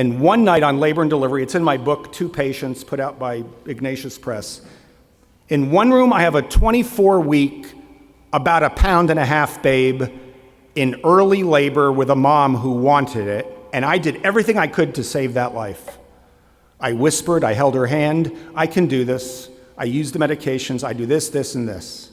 And one night on labor and delivery, it's in my book, Two Patients, put out by Ignatius Press. In one room, I have a 24-week, about 1.5 pound babe in early labor with a mom who wanted it, and I did everything I could to save that life. I whispered, I held her hand, I can do this. I use the medications, I do this, this, and this.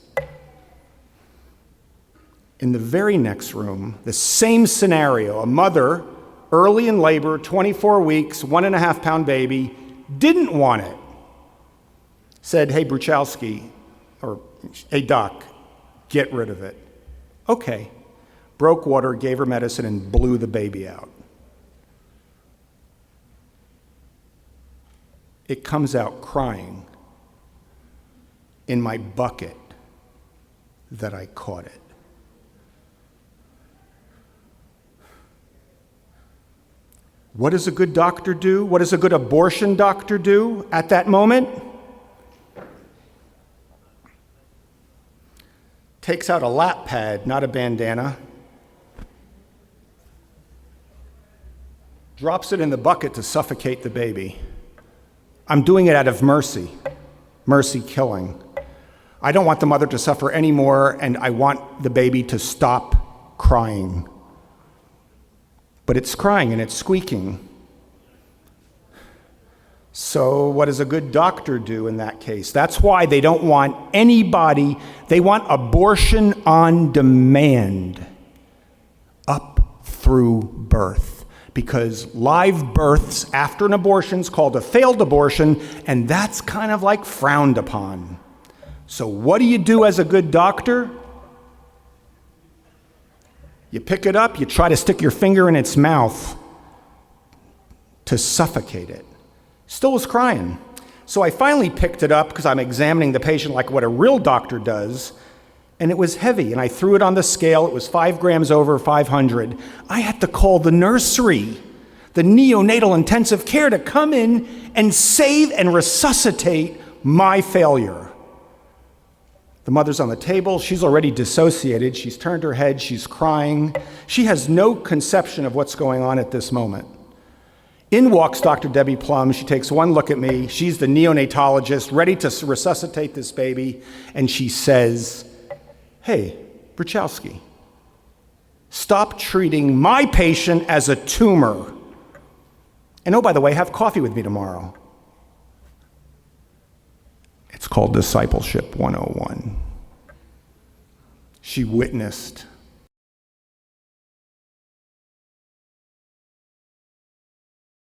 In the very next room, the same scenario, a mother, early in labor, 24 weeks, 1.5 pound baby, didn't want it. Said, hey, Bruchalski, or hey, doc, get rid of it. Okay. Broke water, gave her medicine, and blew the baby out. It comes out crying in my bucket that I caught it. What does a good doctor do? What does a good abortion doctor do at that moment? Takes out a lap pad, not a bandana. Drops it in the bucket to suffocate the baby. I'm doing it out of mercy killing. I don't want the mother to suffer anymore, and I want the baby to stop crying. But it's crying and it's squeaking. So what does a good doctor do in that case? That's why they don't want anybody, they want abortion on demand up through birth. Because live births after an abortion is called a failed abortion, and that's kind of like frowned upon. So what do you do as a good doctor? You pick it up, you try to stick your finger in its mouth to suffocate it. Still was crying. So I finally picked it up because I'm examining the patient like what a real doctor does, and it was heavy, and I threw it on the scale. It was 5 grams over 500. I had to call the nursery, the neonatal intensive care, to come in and save and resuscitate my failure. The mother's on the table. She's already dissociated. She's turned her head. She's crying. She has no conception of what's going on at this moment. In walks Dr. Debbie Plum. She takes one look at me. She's the neonatologist, ready to resuscitate this baby, and she says, hey, Bruchalski, stop treating my patient as a tumor. And oh, by the way, have coffee with me tomorrow. It's called Discipleship 101. She witnessed